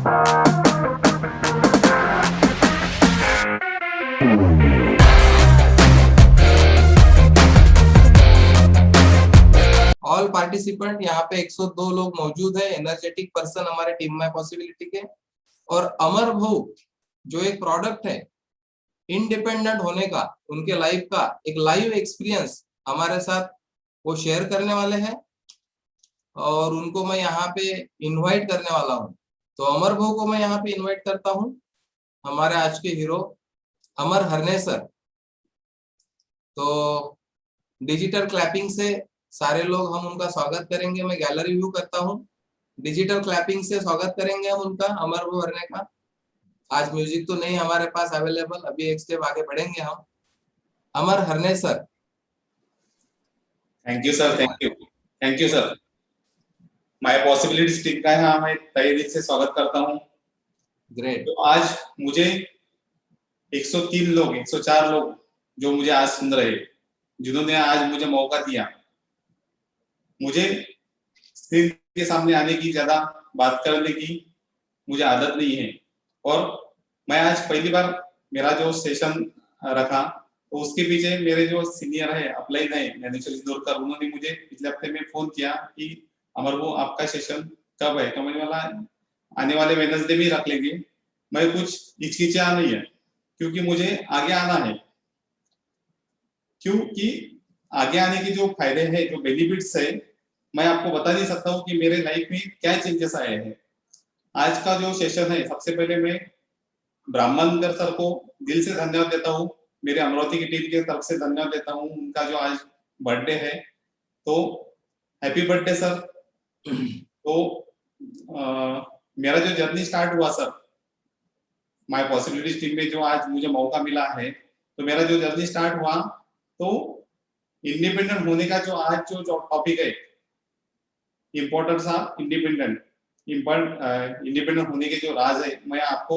All participant यहाँ पे 102 लोग मौजूद है, एनर्जेटिक पर्सन हमारे टीम में पॉसिबिलिटी के। और अमर भाऊ जो एक प्रोडक्ट है इंडिपेंडेंट होने का, उनके लाइफ का एक लाइव एक्सपीरियंस हमारे साथ वो शेयर करने वाले हैं और उनको मैं यहाँ पे इनवाइट करने वाला हूँ। तो अमर भाऊ को मैं यहाँ पे इनवाइट करता हूँ, हमारे आज के हीरो अमर हरने सर। तो डिजिटल क्लैपिंग से सारे लोग हम उनका स्वागत करेंगे। मैं गैलरी व्यू करता हूँ, डिजिटल क्लैपिंग से स्वागत करेंगे हम उनका, अमर भाऊ हरने का। आज म्यूजिक तो नहीं हमारे पास अवेलेबल, अभी एक स्टेप आगे बढ़ेंगे हम। Amar Harne sir. Thank you sir, thank you sir. My possibilities team का यहाँ मैं तहे दिल से स्वागत करता हूँ। ग्रेट। तो आज मुझे 103 लोग 104 लोग जो मुझे आज सुन रहे, जिन्होंने आज मुझे मौका दिया, मुझे स्क्रीन के सामने आने की, ज्यादा बात करने की मुझे आदत नहीं है। और मैं आज पहली बार मेरा जो सेशन रखा, तो उसके पीछे मेरे जो सीनियर है, अपलाइन है ज्ञानेश्वर इंदौरकर, उन्होंने मुझे पिछले हफ्ते में फोन किया कि अमर वो आपका सेशन कब है। तो मैंने बोला आने वाले वेडनेसडे भी रख लेंगे। मैं कुछ हिचकिचा नहीं है, क्योंकि मुझे आगे आना है। क्योंकि आगे आने के जो फायदे हैं, जो बेनिफिट्स है, मैं आपको बता नहीं सकता हूँ कि मेरे लाइफ में क्या चेंजेस आए हैं। आज का जो सेशन है, सबसे पहले मैं ब्राह्मणकर सर को दिल से धन्यवाद देता हूँ, मेरे अमरावती की टीम की तरफ से धन्यवाद देता हूँ। उनका जो आज बर्थडे है, तो हैप्पी बर्थडे सर। तो मेरा जो जर्नी स्टार्ट हुआ सर, माय पॉसिबिलिटीज टीम में जो आज मुझे मौका मिला है, तो मेरा जो जर्नी स्टार्ट हुआ, तो इंडिपेंडेंट होने का जो आज जो टॉपिक है, इम्पोर्टेंस ऑफ इंडिपेंडेंट होने के जो राज है, मैं आपको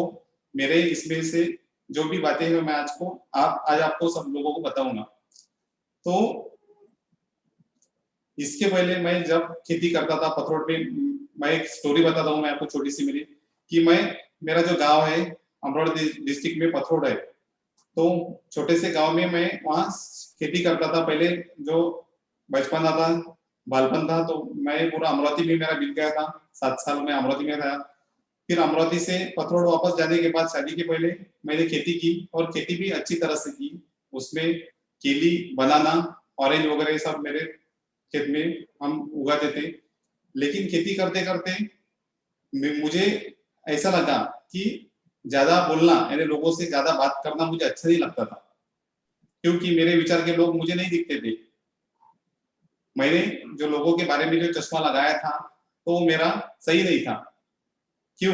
मेरे इसमें से जो भी बातें हैं मैं आज आपको सब लोगों को बताऊंगा। तो इसके पहले मैं जब खेती करता था पथरोट में, मैं एक स्टोरी बताता हूँ मैं आपको छोटी सी मेरी, कि मेरा जो गांव है अमरोहा डिस्ट्रिक्ट में पथरोट है। तो छोटे से गांव में मैं वहाँ खेती करता था पहले। जो बचपन था, बालपन था, तो मैं पूरा अमरावती में मेरा बीत गया था। 7 साल में अमरावती में था। फिर अमरावती से पथरोट वापस जाने के बाद शादी के पहले मैंने खेती की, और खेती भी अच्छी तरह से की। उसमें केली, बनाना, ऑरेंज वगैरह सब मेरे खेत में हम उगाते थे। लेकिन खेती करते करते मुझे ऐसा लगा कि ज्यादा बोलना, यानी लोगों से ज्यादा बात करना मुझे अच्छा नहीं लगता था, क्योंकि मेरे विचार के लोग मुझे नहीं दिखते थे। मैंने जो लोगों के बारे में जो चश्मा लगाया था, तो मेरा सही नहीं था। क्यों?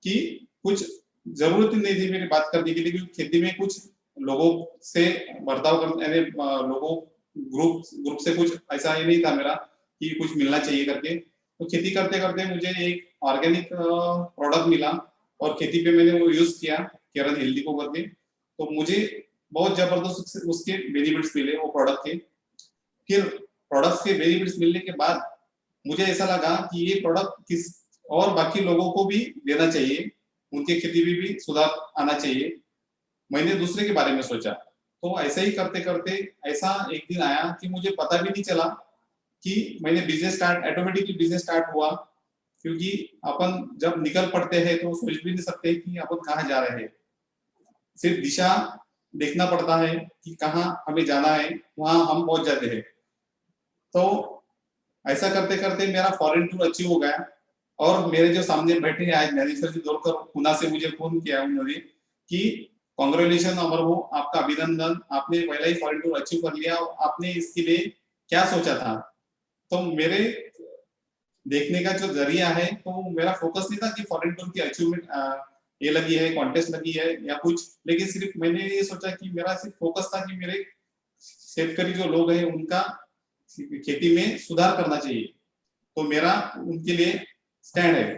कि कुछ जरूरत ही नहीं थी मेरी बात करने के लिए, क्योंकि खेती में कुछ लोगों से बर्ताव करने, यानी लोगों ग्रुप से कुछ ऐसा ही नहीं था मेरा कि कुछ मिलना चाहिए करके। तो खेती करते करते मुझे एक ऑर्गेनिक प्रोडक्ट मिला, और खेती पे मैंने वो यूज किया, केरन हेल्दी को करके। तो मुझे बहुत जबरदस्त उसके बेनिफिट्स मिले वो प्रोडक्ट के। फिर प्रोडक्ट्स के बेनिफिट्स मिलने के बाद मुझे ऐसा लगा कि ये प्रोडक्ट किस और बाकी लोगों को भी देना चाहिए, उनके खेती में भी सुधार आना चाहिए। मैंने दूसरे के बारे में सोचा। तो ऐसा ही करते करते ऐसा एक दिन आया कि मुझे पता भी नहीं चला कि मैंने ऑटोमेटिकली बिजनेस स्टार्ट हुआ। क्योंकि अपन जब निकल पड़ते हैं तो सोच भी नहीं सकते कि अपन कहाँ जा रहे हैं। सिर्फ दिशा देखना पड़ता है कि कहाँ हमें जाना है, वहां हम पहुंच जाते हैं। तो ऐसा करते करते मेरा फॉरेन टूर अचीव हो गया। और मेरे जो सामने बैठे हैं आज ज्ञानेश्वर जी दौड़कर पुणे से मुझे फोन किया उन्होंने कि कांग्रेचुलेशन अमर वो, आपका अभिनंदन, आपने पहला ही फॉरेन टूर अचीव कर लिया। आपने इसके लिए क्या सोचा था? तो मेरे देखने का जो जरिया है, तो मेरा फोकस नहीं था कि फॉरेन टूर की अचीवमेंट ये लगी है, कॉन्टेस्ट लगी है या कुछ। लेकिन सिर्फ मैंने ये सोचा कि मेरा सिर्फ फोकस था कि मेरे शेतकरी जो लोग हैं उनका खेती में सुधार करना चाहिए, तो मेरा उनके लिए स्टैंड है।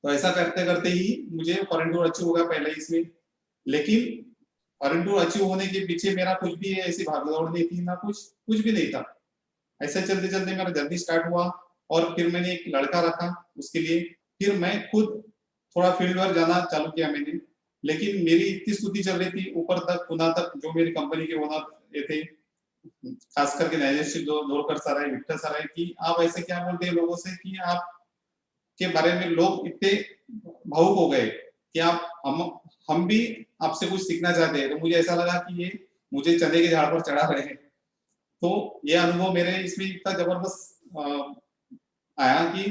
तो ऐसा करते करते ही मुझे फॉरेन टूर अचीव हो गया पहले इसमें। लेकिन फॉरेन टूर अचीव होने के पीछे मेरा कुछ भी ऐसी भागदौड़ नहीं थी, ना कुछ भी नहीं था। ऐसे चलते चलते मेरा जर्नी स्टार्ट हुआ, और फिर मैंने एक लड़का रखा उसके लिए। फिर मैं खुद थोड़ा फील्ड वर्क जाना चालू किया मैंने, लेकिन मेरी इतनी स्तुति चल रही थी ऊपर तक पुणे तक, जो मेरी कंपनी के ओनर ये थे, खास करके न्यायाधीश दोरकर सर है, विक्टर सर है, कि आप ऐसे क्या बोलते हैं लोगों से कि आप के बारे में लोग इतने भावुक हो गए कि आप हम भी आपसे कुछ सीखना चाहते हैं। तो मुझे ऐसा लगा कि ये मुझे चने के झाड़ पर चढ़ा रहे हैं। तो ये अनुभव मेरे इसमें इतना जबरदस्त आया कि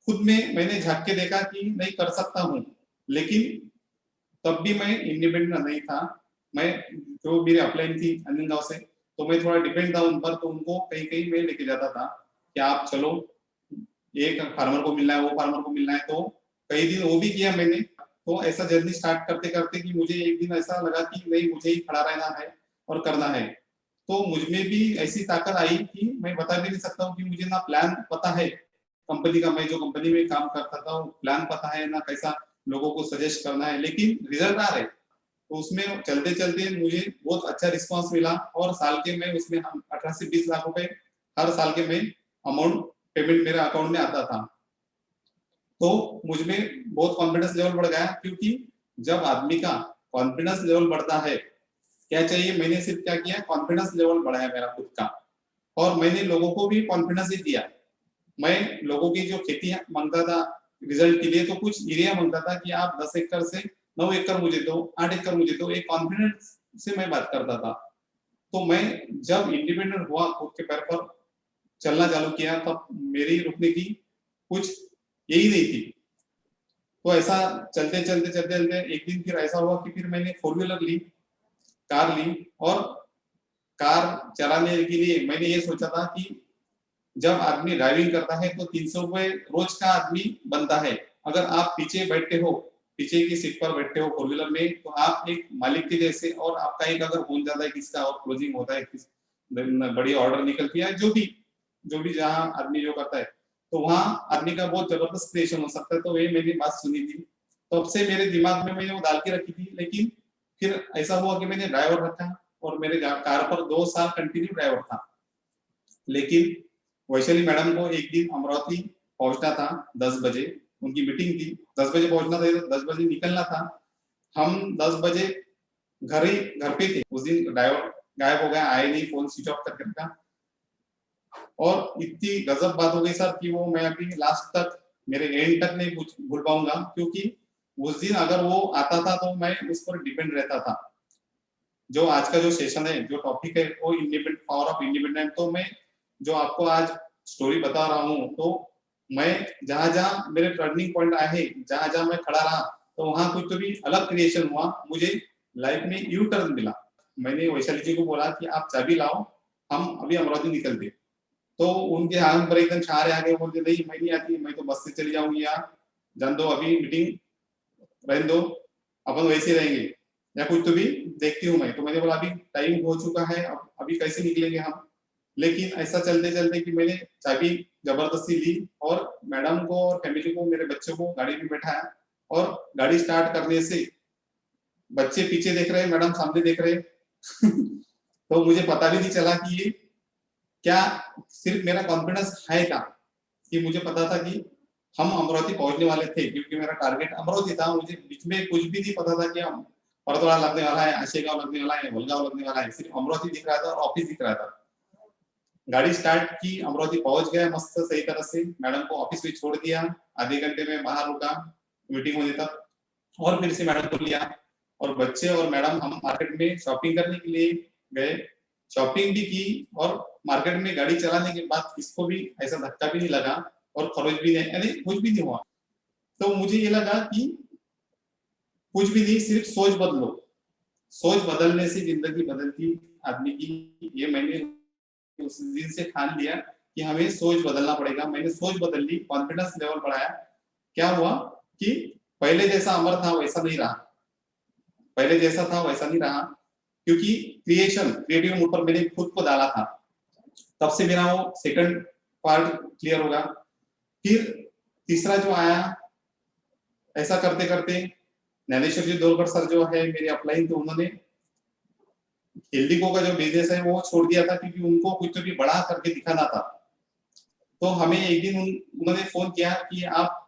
खुद में मैंने झांक के देखा कि नहीं कर सकता हूँ, लेकिन तब भी मैं इंडिपेंडेंट नहीं था। मैं जो मेरी अपलाइन थी अंजनगांव से, तो मैं थोड़ा डिपेंड था उन पर, तो उनको कहीं कहीं मैं लेके जाता था कि आप चलो, एक फार्मर को मिलना है, वो फार्मर को मिलना है। तो कई दिन वो भी किया मैंने। तो ऐसा जर्नी स्टार्ट करते करते कि मुझे एक दिन ऐसा लगा कि नहीं, मुझे ही खड़ा रहना है और करना है। तो मुझ में भी ऐसी ताकत आई कि मैं बता भी नहीं सकता हूँ कि मुझे ना प्लान पता है कंपनी का, मैं जो कंपनी में काम करता था वो प्लान पता है ना कैसा लोगों को सजेस्ट करना है, लेकिन रिजल्ट आ रहे। तो उसमें चलते चलते मुझे बहुत अच्छा रिस्पांस मिला, और साल के में उसमें 18 से 20 लाख रुपए हर साल के में अमाउंट पेमेंट मेरे अकाउंट में आता था। तो मुझ में बहुत कॉन्फिडेंस लेवल बढ़ गया, क्योंकि जब आदमी का कॉन्फिडेंस लेवल बढ़ता है, क्या चाहिए, मैंने सिर्फ क्या किया, कॉन्फिडेंस लेवल बढ़ाया मेरा खुद का, और मैंने लोगों को भी कॉन्फिडेंस ही दिया। मैं लोगों की जो खेती मांगता था रिजल्ट के लिए, तो कुछ एरिया मांगता था कि आप 10 एकड़ से 9 एकड़ मुझे दो, 8 एकड़ मुझे दो, एक कॉन्फिडेंस से मैं बात करता था। तो मैं जब इंडिपेंडेंट हुआ, खुद के पैर पर चलना चालू किया, तब मेरी रुकने की कुछ यही नहीं थी। तो ऐसा चलते चलते चलते चलते एक दिन फिर ऐसा हुआ कि फिर मैंने 4 व्हीलर ली, कार ली, और कार चलाने के लिए मैंने ये सोचा था कि जब आदमी ड्राइविंग करता है तो 300 रुपए रोज का आदमी बनता है। अगर आप पीछे बैठे हो, पीछे की सीट पर बैठे हो 4 व्हीलर में, तो आप एक मालिक के जैसे, और आपका एक अगर पहुंच जाता है किसका, और क्लोजिंग होता है, किस बड़ी ऑर्डर निकलती है, जो भी जहाँ आदमी जो करता है, तो वहाँ आदमी का बहुत जबरदस्त क्रिएशन हो सकता है। तो ये मैंने बात सुनी थी, तब से मेरे दिमाग में मैंने वो डाल के रखी थी। लेकिन फिर ऐसा हुआ कि मैंने ड्राइवर रखा, और मेरे कार पर 2 साल कंटिन्यू ड्राइवर था। लेकिन वैशाली मैडम को एक दिन अमरावती पहुंचना था 10 बजे, उनकी मीटिंग थी, 10 बजे पहुंचना था, 10 बजे निकलना था। हम 10 बजे घर पे थे। उस दिन ड्राइवर गायब हो गया, आए नहीं, फोन स्विच ऑफ करके रखा। और इतनी गजब बात हो गई सर कि वो मैं अभी लास्ट तक, मेरे एंड तक नहीं भूल पाऊंगा, क्योंकि उस दिन अगर वो आता था तो मैं उस पर डिपेंड रहता था। जो आज का जो सेशन है, जो टॉपिक है, वो इंडिपेंडेंट, पावर ऑफ इंडिपेंडेंट। तो मैं जो आपको आज स्टोरी बता रहा हूँ, तो मैं जहां जहां मेरे टर्निंग पॉइंट आए, जहां जहां मैं खड़ा रहा, तो वहां कुछ तो भी अलग क्रिएशन हुआ, मुझे लाइफ में यू टर्न मिला। मैंने वैशाली जी को बोला कि आप चाबी लाओ, हम अभी अमरावती निकलते। तो उनके आंख पर एकदम छारे आ गए, बोलते नहीं मैं नहीं आती, मैं तो बस से चली जाऊंगी, यार जान दो, अभी मीटिंग रहने दो, अपन वैसे रहेंगे, या कुछ तो भी देखती हूँ मैं। तो मैंने बोला अभी टाइम हो चुका है, अब अभी कैसे निकलेंगे हम। लेकिन ऐसा चलते चलते कि मैंने चाबी जबरदस्ती ली, और मैडम को और फैमिली को, मेरे बच्चों को गाड़ी में बैठाया, और गाड़ी स्टार्ट करने से बच्चे पीछे देख रहे, मैडम सामने देख रहे तो मुझे पता भी नहीं चला कि ये क्या, सिर्फ मेरा कॉन्फिडेंस है क्या, कि मुझे पता था कि हम अमरावती पहुंचने वाले थे, क्योंकि मेरा टारगेट अमरावती था। मुझे बीच में कुछ भी नहीं पता था कि हम परतवाड़ा लगने वाला है, आशेगांव लगने वाला है, वलगांव लगने वाला है, सिर्फ अमरावती दिख रहा था और ऑफिस दिख रहा था। गाड़ी स्टार्ट की, अमरावती पहुंच गया मस्त सही तरह से, मैडम को ऑफिस में छोड़ दिया, आधे घंटे में बाहर रुका मीटिंग होने तक, और फिर से मैडम को लिया, और बच्चे और मैडम हम मार्केट में शॉपिंग करने के लिए गए। शॉपिंग भी की, और मार्केट में गाड़ी चलाने के बाद किसको भी ऐसा धक्का भी नहीं लगा, और खरोच भी नहीं, यानी कुछ भी नहीं हुआ। तो मुझे ये लगा कि कुछ भी नहीं, सिर्फ सोच बदलो, सोच बदलने से जिंदगी बदलती आदमी की। ये मैंने उस दिन से ठान लिया कि हमें सोच बदलना पड़ेगा। मैंने सोच बदल ली, कॉन्फिडेंस लेवल बढ़ाया। क्या हुआ कि पहले जैसा अमर था वैसा नहीं रहा, पहले जैसा था वैसा नहीं रहा, क्योंकि क्रिएटिव मूड पर मैंने खुद को डाला था। तब से मेरा वो सेकंड पार्ट क्लियर होगा। फिर तीसरा जो आया, ऐसा करते करते ज्ञानेश्वर जी दोरकर सर जो है मेरे अपलाइन, तो उन्होंने हेल्दीको का जो बिजनेस है वो छोड़ दिया था, क्योंकि उनको कुछ तो भी बड़ा करके दिखाना था। तो हमें एक दिन उन्होंने फोन किया कि आप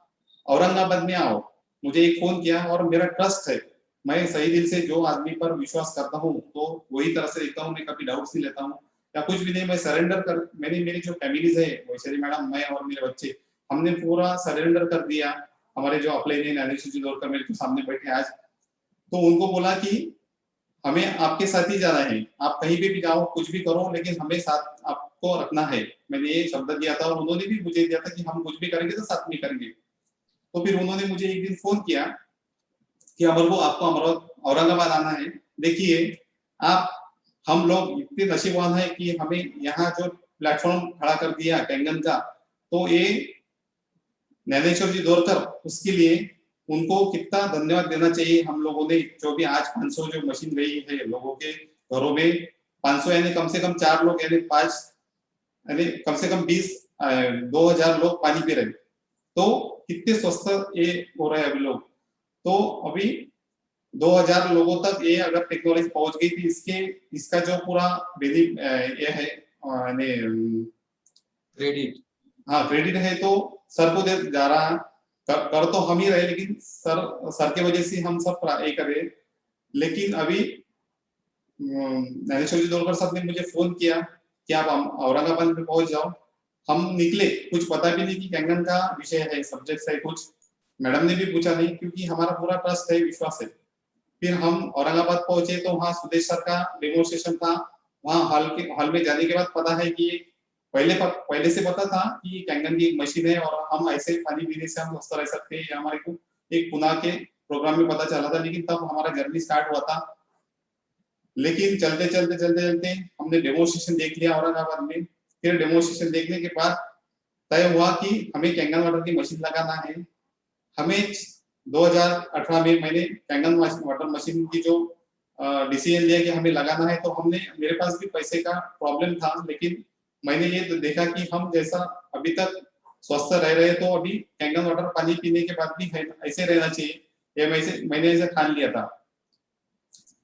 औरंगाबाद में आओ। मुझे एक फोन किया और मेरा ट्रस्ट है, मैं सही दिल से जो आदमी पर विश्वास करता हूँ तो वही तरह से देखता हूँ, मैं कभी डाउट्स नहीं लेता हूँ या कुछ भी नहीं, मैं सरेंडर कर, मैंने मेरी जो फैमिलीज है वैशाली मैडम, मैं और मेरे बच्चे, हमने पूरा सरेंडर कर दिया। हमारे जो अप्लाई नहीं जोड़कर मेरे जो सामने बैठे आज, तो उनको बोला कि हमें आपके साथ ही जाना है, आप कहीं भी जाओ कुछ भी करो लेकिन हमें साथ आपको रखना है। मैंने ये शब्द दिया था और उन्होंने भी मुझे दिया था कि हम कुछ भी करेंगे तो साथ में करेंगे। तो फिर उन्होंने मुझे एक दिन फोन किया कि अमर को आपको अमरावती औरंगाबाद आना है। देखिए आप, हम लोग इतने नसीबवान है कि हमें यहाँ जो प्लेटफॉर्म खड़ा कर दिया कैंगन का, तो ये ज्ञानेश्वर जी दौरकर, उसके लिए उनको कितना धन्यवाद देना चाहिए हम लोगों ने। जो भी आज 500 जो मशीन गई है लोगों के घरों में, 500 यानी कम से कम 4 लोग यानी 5 यानी कम से कम 2000 लोग पानी पी रहे, तो कितने स्वस्थ ये हो रहे हैं अभी लोग। तो अभी 2000 लोगों तक ये अगर टेक्नोलॉजी पहुंच गई थी, इसके इसका जो पूरा ये है क्रेडिट, हाँ क्रेडिट है तो सर को दे जा रहा है। कर तो हम ही रहे लेकिन सर के वजह से हम सब ये कर रहे। लेकिन अभी ज्ञानेश्वर जी दौलकर साहब ने मुझे फोन किया कि आप औरंगाबाद में पहुंच जाओ। हम निकले, कुछ पता भी नहीं कि कैंगन का विषय है, सब्जेक्ट है कुछ, मैडम ने भी पूछा नहीं क्योंकि हमारा पूरा ट्रस्ट है, विश्वास है। फिर हम औरंगाबाद पहुंचे तो वहाँ सुदेश सर का डेमोन्स्ट्रेशन था। वहाँ हॉल में जाने के बाद पता है कि पहले से पता था कि कैंगन की एक मशीन है और हम ऐसे पानी पीने से हम स्वस्थ रह सकते हैं, हमारे को एक पुणे के प्रोग्राम में पता चला था। लेकिन तब हमारा जर्नी स्टार्ट हुआ था। लेकिन चलते चलते चलते चलते हमने डेमोन्स्ट्रेशन देख लिया औरंगाबाद में। फिर डेमोन्स्ट्रेशन देखने के बाद तय हुआ कि हमें कैंगन वाटर की मशीन लगाना है। हमें 2018 में मैंने कैंगन वाटर मशीन की जो डिसीजन लिया कि हमें लगाना है, तो हमने, मेरे पास भी पैसे का प्रॉब्लम था, लेकिन मैंने ये देखा कि हम जैसा अभी तक स्वस्थ रह रहे तो अभी कैंगन वाटर पानी पीने के बाद भी ऐसे रहना चाहिए, ये मैंने ऐसे ठान लिया था।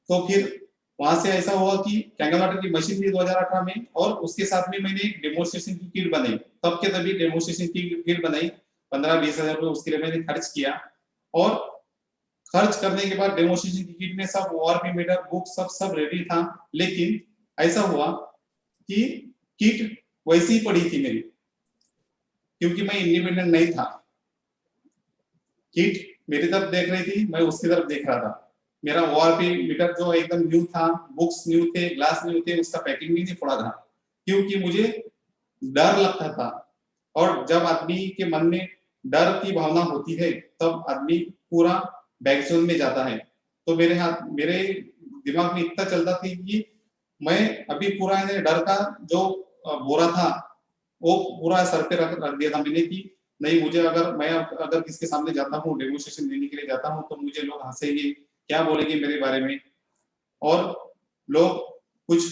तो फिर वहां से ऐसा हुआ कि कैंगन वाटर की मशीन ली 2018 में, और उसके साथ में मैंने एक डेमोन्स्ट्रेशन की किट बनाई। तब के तभी डेमोन्स्ट्रेशन की किट बनाई, 15-20 हजार रुपए उसके लिए मैंने खर्च किया। और खर्च करने के बाद डेमोन्स्ट्रेशन की किट में सब ओआरपी मीटर, बुक सब रेडी था। लेकिन ऐसा हुआ कि किट वैसी ही पड़ी थी मेरी, क्योंकि मैं इंडिपेंडेंट नहीं था। किट मेरी तरफ देख रही थी, मैं उसकी तरफ देख रहा था। मेरा ओआरपी मीटर जो एकदम न्यू था, बुक्स न्यू थे, ग्लास न्यू थे, उसका पैकिंग भी नहीं फोड़ा था, क्योंकि मुझे डर लगता था। और जब आदमी के मन में डर की भावना होती है तब आदमी पूरा बैक जोन में जाता है। तो मेरे दिमाग में इतना चलता था कि मैं अभी पूरा डर का जो बोरा था वो पूरा सर पे रख दिया था मैंने कि नहीं, मुझे अगर किसके सामने जाता हूँ, डेमोन्स्ट्रेशन देने के लिए जाता हूँ, तो मुझे लोग हंसेंगे, क्या बोलेंगे मेरे बारे में। और लोग कुछ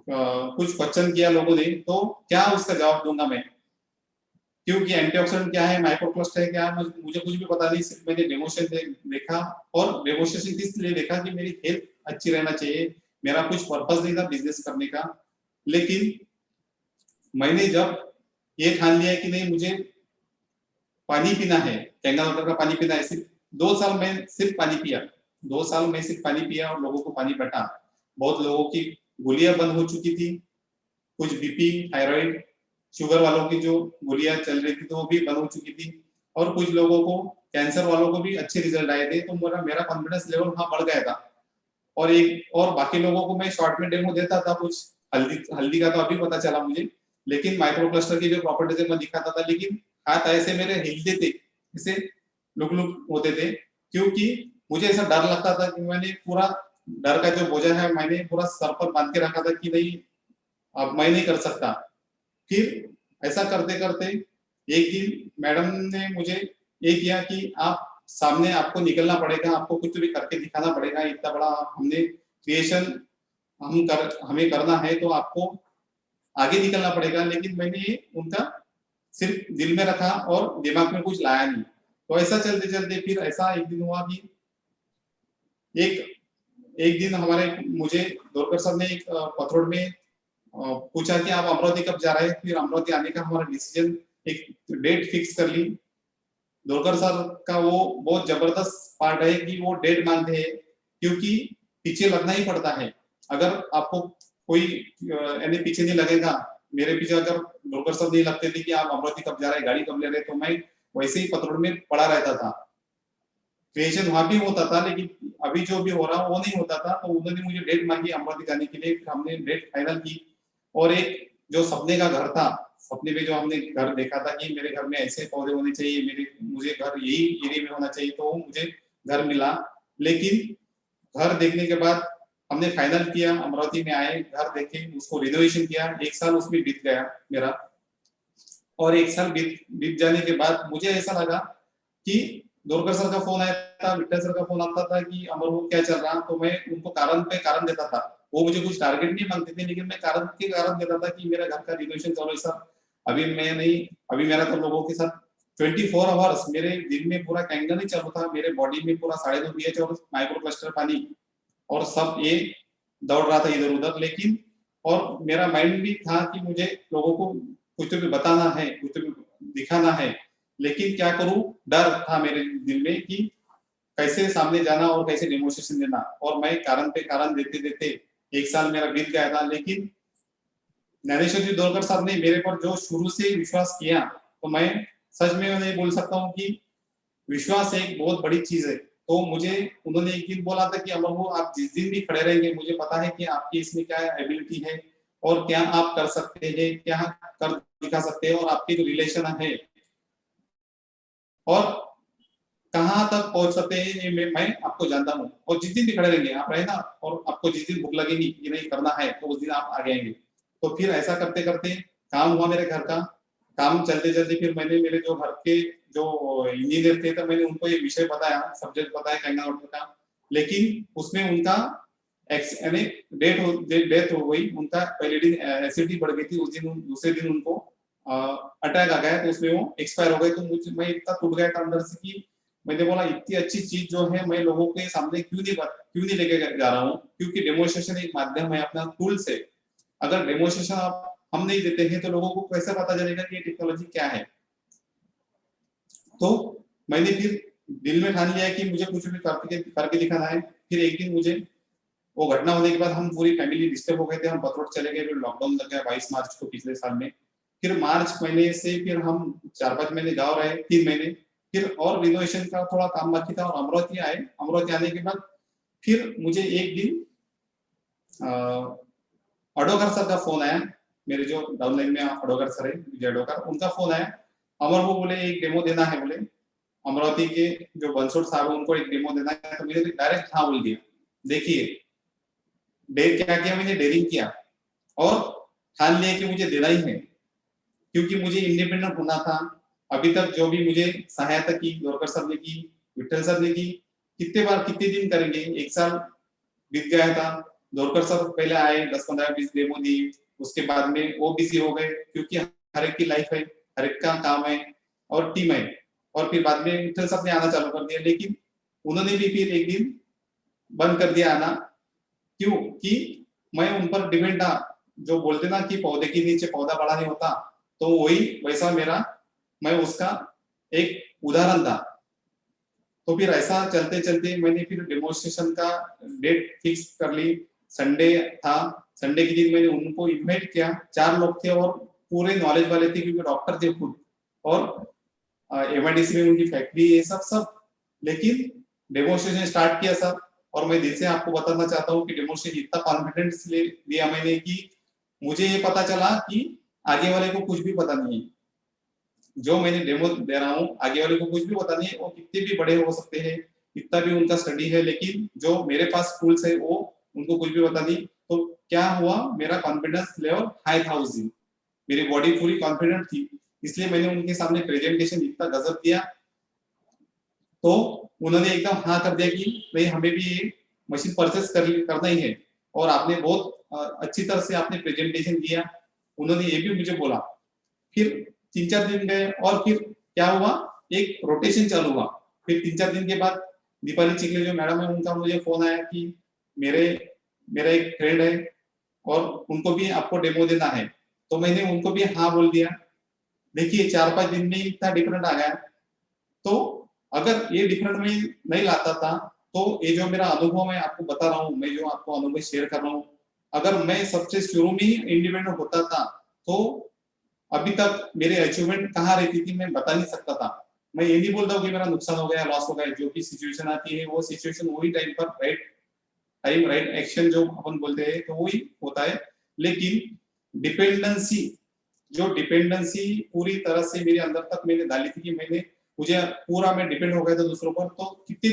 क्वेश्चन किया लोगों ने, तो क्या उसका जवाब दूंगा मैं, क्योंकि एंटीऑक्सीडेंट क्या है, माइक्रोक्लस्ट है क्या, मुझे कुछ भी पता नहीं। सिर्फ मैंने डेमोन्स्ट्रेशन देखा, और डेमोन्स्ट्रेशन इसलिए देखा कि मेरी हेल्थ अच्छी रहना चाहिए, मेरा कुछ पर्पस नहीं था बिजनेस करने का। लेकिन मैंने जब ये ठान लिया कि नहीं, मुझे पानी पीना है, कैंगन वाटर का पानी पीना है, सिर्फ 2 साल में सिर्फ पानी पिया, 2 साल में सिर्फ पानी पिया और लोगों को पानी बटा। बहुत लोगों की गोलियां बंद हो चुकी थी, कुछ बीपी, थायराइड, शुगर वालों की जो गोलियां चल रही थी तो वो भी बंद हो चुकी थी, और कुछ लोगों को, कैंसर वालों को भी अच्छे रिजल्ट आए थे। तो मेरा कॉन्फिडेंस लेवल वहां बढ़ गया था। और बाकी लोगों को मैं शॉर्ट में डेमो देता था, कुछ हल्दी का तो अभी पता चला मुझे, लेकिन माइक्रो क्लस्टर की जो प्रॉपर्टीज है मैं दिखाता था। लेकिन हाथ ऐसे मेरे हिलते थे, जैसे लुक लुक होते थे, क्योंकि मुझे ऐसा डर लगता था कि मैंने पूरा डर का जो बोझा है मैंने पूरा सर पर बांध के रखा था कि नहीं, अब मैं नहीं कर सकता। फिर ऐसा करते करते एक दिन मैडम ने मुझे ये किया कि आप सामने, आपको निकलना पड़ेगा, आपको कुछ भी करके दिखाना पड़ेगा, इतना बड़ा हमने क्रिएशन हमें करना है तो आपको आगे निकलना पड़ेगा। लेकिन मैंने ये उनका सिर्फ दिल में रखा और दिमाग में कुछ लाया नहीं। तो ऐसा चलते चलते फिर ऐसा एक दिन हुआ कि एक दिन मुझे दौलकर साहब ने एक पथरोड में पूछा कि आप अमरावती कब जा रहे हैं। फिर अमरावती आने का हमारा डिसीजन, एक डेट फिक्स कर ली। दोरकर सर का वो बहुत जबरदस्त पार्ट है कि वो डेट मांगते हैं, क्योंकि पीछे लगना ही पड़ता है। अगर आपको कोई यानी पीछे नहीं लगेगा, मेरे पीछे अगर दोरकर सर नहीं लगते थे कि आप अमरावती कब जा रहे, गाड़ी कब ले रहे, तो मैं वैसे ही पतरोड़ में पड़ा रहता था। क्रिएशन वहां भी होता था, लेकिन अभी जो भी हो रहा वो नहीं होता था। तो उन्होंने मुझे डेट मांगी अमरावती जाने के लिए, हमने डेट फाइनल की। और एक जो सपने का घर था, सपने में जो हमने घर देखा था कि मेरे घर में ऐसे पौधे होने चाहिए, मुझे घर यही एरिया में होना चाहिए, तो मुझे घर मिला। लेकिन घर देखने के बाद हमने फाइनल किया, अमरावती में आए, घर देखे, उसको रिनोवेशन किया, 1 साल उसमें बीत गया मेरा। और 1 साल बीत बीत जाने के बाद मुझे ऐसा लगा कि दोरकर सर का फोन आया था, विट्ठल सर का फोन आता था कि अमर वो क्या चल रहा, तो मैं उनको कारण पे कारण देता था। वो मुझे कुछ टारगेट नहीं मांगते थे, लेकिन मैं कारण देता था कि मेरा घर का रिनोवेशन चलो सर, अभी मैं नहीं, अभी मेरा तो लोगों के साथ 24 आवर्स मेरे दिन में पूरा कैंगल ही चल रहा था, मेरे बॉडी में पूरा 2.5 pH और माइक्रो क्लस्टर पानी और सब ये दौड़ रहा था इधर उधर। लेकिन और मेरा माइंड भी था कि मुझे लोगों को कुछ तो भी बताना है, कुछ तो भी दिखाना है, लेकिन क्या करूं, डर था मेरे दिल में कि कैसे सामने जाना और कैसे डेमोन्स्ट्रेशन देना। और मैं कारण पे कारण देते देते 1 साल मेरा बीत गया था। लेकिन ज्ञानेश्वर जी दोरकर साहब ने मेरे पर जो शुरू से विश्वास किया, तो मैं सच में नहीं बोल सकता हूँ कि विश्वास एक बहुत बड़ी चीज है। तो मुझे उन्होंने एक दिन बोला था कि अमर वो आप जिस दिन भी खड़े रहेंगे, मुझे पता है कि आपकी इसमें क्या एबिलिटी है और क्या आप कर सकते हैं, क्या कर दिखा सकते हैं, और आपकी जो रिलेशन है और कहाँ तक पहुंच सकते हैं, ये मैं आपको जानता हूँ। और जिस दिन भी खड़े रहेंगे आप रहे ना, और आपको जिस दिन भूख लगेगी कि नहीं करना है, तो उस दिन आप आगे आएंगे। तो फिर ऐसा करते करते काम हुआ मेरे घर का। काम चलते चलते फिर मैंने मेरे जो घर के जो इंजीनियर थे, तो मैंने उनको ये विषय बताया, सब्जेक्ट बताया कैंगल वाटर का। लेकिन उसमें उनका यानी डेथ हो गई, उनका पहले दिन एसिडिटी बढ़ गई थी, उस दिन दूसरे दिन उनको अटैक आ गया, तो उसमें वो एक्सपायर हो गए। तो मुझे मैं इतना टूट गया था अंदर से कि मैंने बोला इतनी अच्छी चीज जो है मैं लोगों के सामने क्यों नहीं लेके जा रहा हूँ, क्योंकि डेमोन्स्ट्रेशन एक माध्यम है, अपना टूल्स है। अगर डेमोन्स्ट्रेशन हम नहीं देते हैं तो लोगों को कैसे पता चलेगा कि ये टेक्नोलॉजी क्या है। तो मैंने फिर दिल में ठान लिया कि मुझे कुछ भी करके दिखाना है। फिर एक दिन मुझे वो घटना होने के बाद हम पूरी फैमिली डिस्टर्ब हो गए थे, हम पतरोड़ चले गए, फिर लॉकडाउन लग गया 22 मार्च को पिछले साल में। फिर मार्च महीने से फिर हम 4-5 महीने गाँव रहे, 3 महीने। फिर और रिनोवेशन का थोड़ा काम बाकी था और अमरावती आए। अमरावती आने के बाद फिर मुझे एक दिन अडोकर सर का फोन आया, मेरे जो डाउनलाइन में अडोकर सर है, विजय अडोकर, उनका फोन आया। अमर वो बोले एक डेमो देना है, बोले अमरावती के जो बंसोड़ साहब है उनको एक डेमो देना है। तो मैंने डायरेक्ट हाँ बोल दिया। देखिए क्या किया मैंने, डेयरिंग किया और ठान लिया कि मुझे देना ही है, क्योंकि मुझे इंडिपेंडेंट होना था। अभी तक जो भी मुझे सहायता की दोरकर सर ने की, विट्ठल सर ने की, कितने दिन करेंगे, 1 साल बीत गया था। दोरकर सर पहले आए, 10-15-20 डेमो दी, उसके बाद में वो बिजी हो गए, क्योंकि हर एक की लाइफ है, हर एक का काम है और टीम है। और फिर बाद में विट्ठल सर ने आना चालू कर दिया, लेकिन उन्होंने भी फिर एक दिन बंद कर दिया आना। क्यों कि मैं उन पर डिपेंड था। जो बोलते ना कि पौधे के नीचे पौधा बड़ा नहीं होता, तो वही वैसा मेरा, मैं उसका एक उदाहरण था। तो फिर ऐसा चलते चलते मैंने फिर डेमोन्स्ट्रेशन का डेट फिक्स कर ली। संडे था, संडे के दिन मैंने उनको इन्वाइट किया। 4 लोग थे और पूरे नॉलेज वाले थे, क्योंकि डॉक्टर थे खुद, और एमआईडीसी में उनकी फैक्ट्री है, सब सब। लेकिन डेमोन्स्ट्रेशन स्टार्ट किया सर, और मैं दिल से आपको बताना चाहता हूँ कि डेमोन्स्ट्रेशन इतना कॉन्फिडेंस लिया मैंने कि मुझे ये पता चला कि आगे वाले को कुछ भी पता नहीं है। जो मैंने डेमो दे रहा हूँ आगे वाले को कुछ भी पता नहीं है, वो कितने भी बड़े हो सकते हैं, इतना भी उनका स्टडी है, लेकिन जो मेरे पास टूल्स है वो उनको कुछ भी पता नहीं। तो क्या हुआ, मेरा कॉन्फिडेंस लेवल हाई था उस दिन, मेरी बॉडी पूरी कॉन्फिडेंट थी, इसलिए मैंने उनके सामने प्रेजेंटेशन इतना गजब दिया। तो उन्होंने एकदम हाँ कर दिया कि भाई हमें भी ये मशीन परचेस करना ही है, और आपने बहुत अच्छी तरह से आपने प्रेजेंटेशन दिया। उन्होंने ये भी मुझे बोला। फिर 3-4 दिन गए और फिर क्या हुआ, एक रोटेशन चालू हुआ। फिर 3-4 दिन के बाद दीपाली चिखले जो मैडम है उनका मुझे फोन आया कि मेरा एक फ्रेंड है और उनको भी आपको डेमो देना है। तो मैंने उनको भी हाँ बोल दिया। देखिए 4-5 दिन में इतना डिफरेंट आ गया। तो अगर ये डिफरेंट मैं नहीं लाता था, तो ये जो मेरा अनुभव मैं आपको बता रहा हूँ, मैं जो आपको अनुभव शेयर कर रहा हूँ, अगर मैं सबसे शुरू में ही इंडिपेंडेंट होता था, तो अभी तक मेरे अचीवमेंट कहाँ रहती थी मैं बता नहीं सकता था। मैं ये नहीं बोलता हूँ कि मेरा नुकसान हो गया, लॉस हो गया, जो भी सिचुएशन आती है वो सिचुएशन वही टाइम पर राइट टाइम राइट एक्शन जो अपन बोलते हैं तो वही होता है। लेकिन डिपेंडेंसी, जो डिपेंडेंसी पूरी तरह से मेरे अंदर तक मैंने डाली थी कि मैंने मुझे पूरा मैं डिपेंड हो गया था दूसरों पर, तो कितने